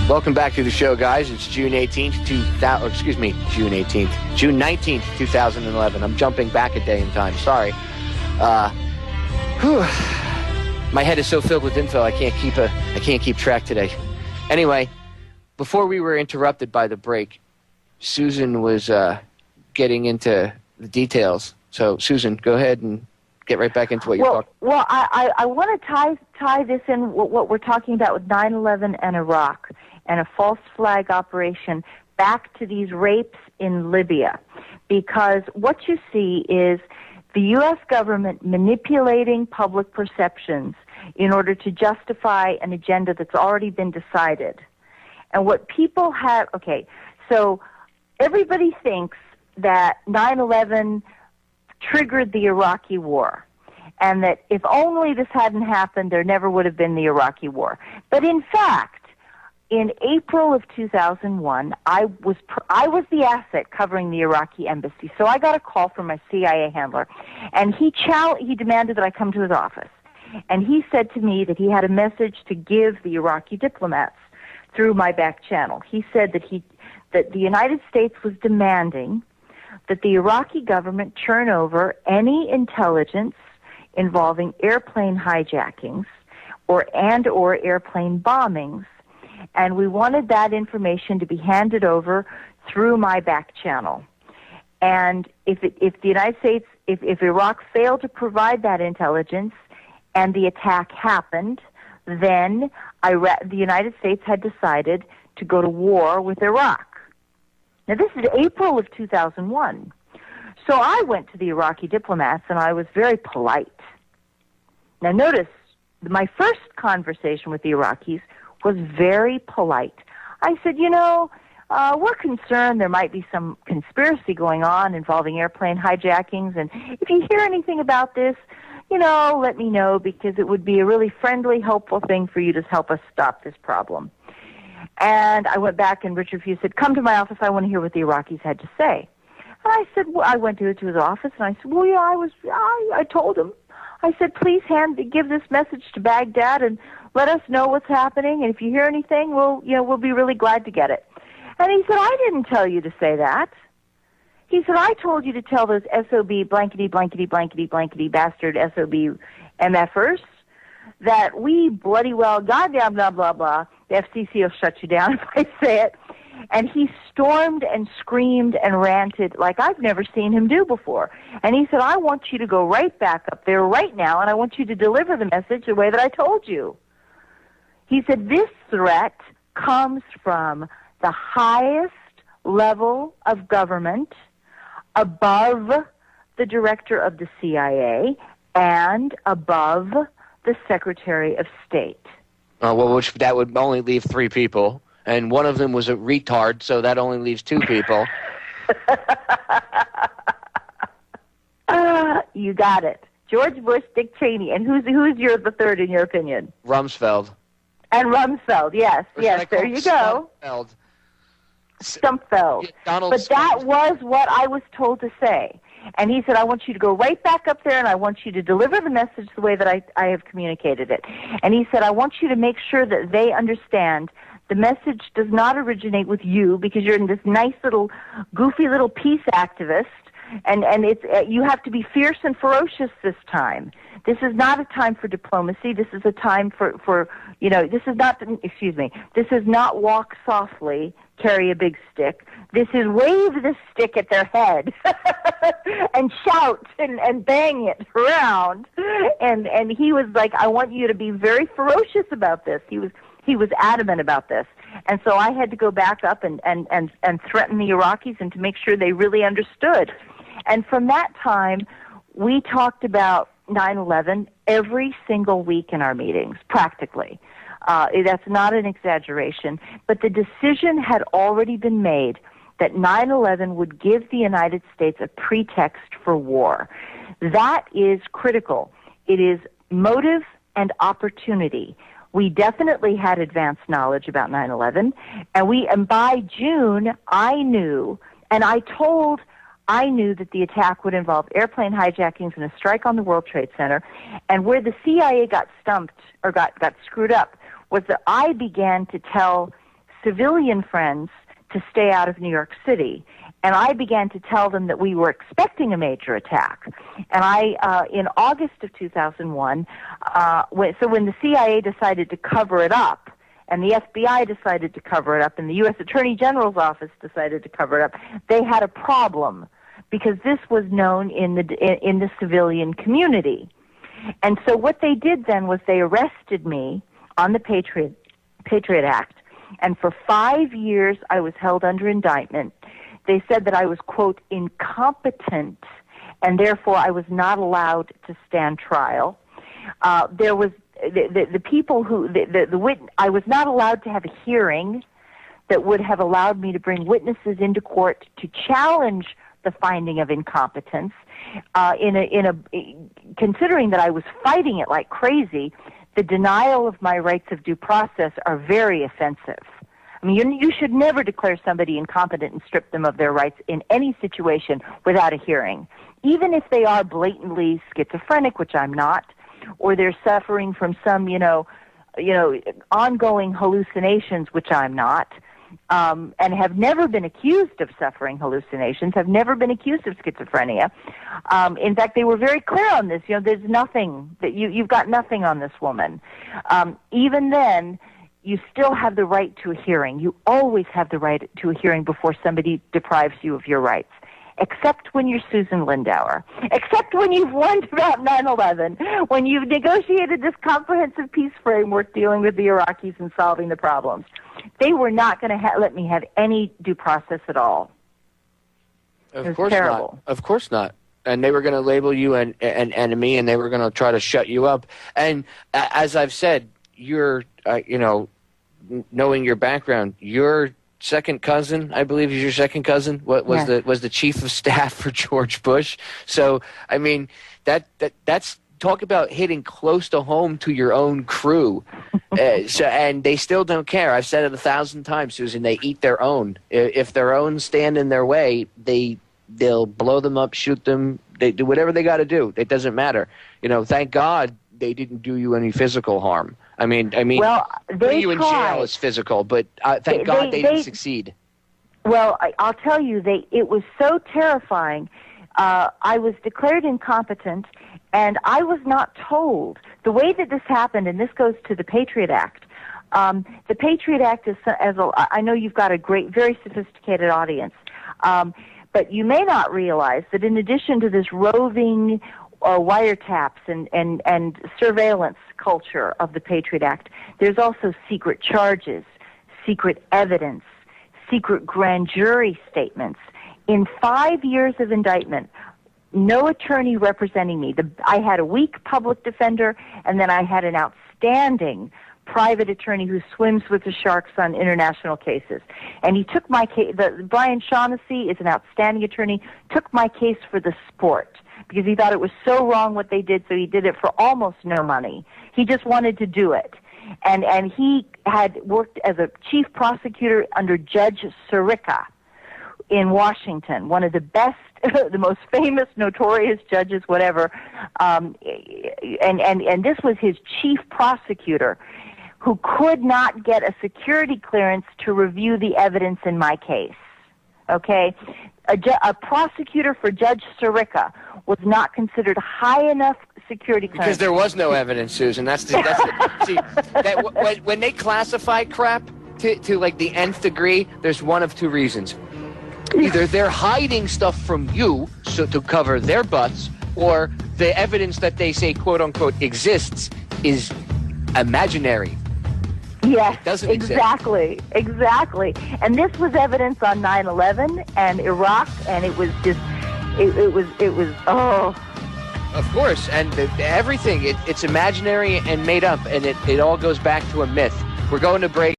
Welcome back to the show, guys. It's June 19th, June 19th, 2011. I'm jumping back a day in time. Sorry. My head is so filled with info, I can't keep track today. Anyway, before we were interrupted by the break, Susan was getting into the details. So, Susan, go ahead and get right back into what you're talking about. Well, I want to tie this in what we're talking about with 9/11 and Iraq and a false flag operation back to these rapes in Libya. Because what you see is the U.S. government manipulating public perceptions in order to justify an agenda that's already been decided. And what people have, so everybody thinks that 9/11 triggered the Iraqi war, and that if only this hadn't happened, there never would have been the Iraqi war. But in fact, in April of 2001, I was the asset covering the Iraqi embassy. So I got a call from my CIA handler, and he demanded that I come to his office. And he said to me that he had a message to give the Iraqi diplomats through my back channel. He said that the United States was demanding that the Iraqi government turn over any intelligence involving airplane hijackings or airplane bombings, and we wanted that information to be handed over through my back channel. And if the United States, if Iraq failed to provide that intelligence and the attack happened, then the United States had decided to go to war with Iraq. Now, this is April of 2001. So I went to the Iraqi diplomats, and I was very polite. Now, notice, my first conversation with the Iraqis was very polite. I said, we're concerned there might be some conspiracy going on involving airplane hijackings, and if you hear anything about this, let me know, because it would be a really friendly, helpful thing for you to help us stop this problem. And I went back, and Richard Few said, come to my office, I want to hear what the Iraqis had to say. And I said, I went to his office, and I said, I told him, I said, please give this message to Baghdad and let us know what's happening, and if you hear anything, we'll be really glad to get it. And he said, I didn't tell you to say that. He said, I told you to tell those SOB blankety bastard SOB MFers that we bloody well, goddamn blah, blah, blah, the FCC will shut you down if I say it. And he stormed and screamed and ranted like I've never seen him do before. And he said, I want you to go right back up there right now, and I want you to deliver the message the way that I told you. He said, this threat comes from the highest level of government above the director of the CIA and above the Secretary of State. Which that would only leave 3 people. And one of them was a retard, so that only leaves 2 people. You got it. George Bush, Dick Cheney. And who's the third in your opinion? Rumsfeld. And Rumsfeld, yes, there you go. Stumpfeld. Yeah, but that was what I was told to say. And he said, I want you to go right back up there, and I want you to deliver the message the way that I have communicated it. And he said, I want you to make sure that they understand the message does not originate with you, because you're this nice little, goofy little peace activist, and it's you have to be fierce and ferocious this time. This is not a time for diplomacy. This is a time for this is not walk softly, carry a big stick. This is wave the stick at their head and shout and bang it around. And he was like, I want you to be very ferocious about this. He was adamant about this. And so I had to go back up and threaten the Iraqis and to make sure they really understood. And from that time, we talked about 9/11 every single week in our meetings, practically. That's not an exaggeration. But the decision had already been made that 9/11 would give the United States a pretext for war. That is critical. It is motive and opportunity. We definitely had advanced knowledge about 9/11, and by June, I knew that the attack would involve airplane hijackings and a strike on the World Trade Center. And where the CIA got stumped or got screwed up was that I began to tell civilian friends to stay out of New York City. And I began to tell them that we were expecting a major attack. And in August of 2001, when the CIA decided to cover it up, and the FBI decided to cover it up, and the U.S. Attorney General's office decided to cover it up, they had a problem because this was known in the civilian community. And so what they did then was they arrested me on the Patriot Act, and for 5 years I was held under indictment. They said that I was, quote, incompetent, and therefore I was not allowed to stand trial. There was the people who I was not allowed to have a hearing that would have allowed me to bring witnesses into court to challenge the finding of incompetence. Considering that I was fighting it like crazy, the denial of my rights of due process are very offensive. I mean, you should never declare somebody incompetent and strip them of their rights in any situation without a hearing, even if they are blatantly schizophrenic, which I'm not, or they're suffering from some, ongoing hallucinations, which I'm not, and have never been accused of suffering hallucinations, have never been accused of schizophrenia. In fact, they were very clear on this. There's nothing that you've got nothing on this woman. Even then, you still have the right to a hearing. You always have the right to a hearing before somebody deprives you of your rights, except when you're Susan Lindauer, except when you've learned about 9/11, when you've negotiated this comprehensive peace framework dealing with the Iraqis and solving the problems. They were not going to let me have any due process at all. Of course not. Of course not. And they were going to label you an enemy, and they were going to try to shut you up. And as I've said, you're, knowing your background, your second cousin, I believe, is your second cousin. Was the chief of staff for George Bush. So I mean, that's talk about hitting close to home to your own crew. And they still don't care. I've said it 1,000 times, Susan. They eat their own. If their own stand in their way, they'll blow them up, shoot them. They do whatever they got to do. It doesn't matter. Thank God they didn't do you any physical harm. I mean, well, putting you in jail is physical, but thank God they didn't succeed. Well, I'll tell you, it was so terrifying. I was declared incompetent, and I was not told. The way that this happened, and this goes to the Patriot Act. The Patriot Act is, I know you've got a great, very sophisticated audience, but you may not realize that in addition to this roving wiretaps and surveillance culture of the Patriot Act, there's also secret charges, secret evidence, secret grand jury statements. In 5 years of indictment, no attorney representing me. I had a weak public defender, and then I had an outstanding private attorney who swims with the sharks on international cases. And he took my case. Brian Shaughnessy is an outstanding attorney, took my case for the sport because he thought it was so wrong what they did, so he did it for almost no money. He just wanted to do it. And he had worked as a chief prosecutor under Judge Sirica in Washington, one of the best, the most famous, notorious judges, whatever. And this was his chief prosecutor, who could not get a security clearance to review the evidence in my case. Okay? A prosecutor for Judge Sirica was not considered high enough security clearance. Because there was no evidence, Susan. When they classify crap to like the nth degree, there's one of two reasons. Either they're hiding stuff from you so to cover their butts, or the evidence that they say, quote unquote, exists is imaginary. Yes, doesn't exactly. And this was evidence on 9/11 and Iraq, and it was just, it was, Of course, and everything, it's imaginary and made up, and it all goes back to a myth. We're going to break.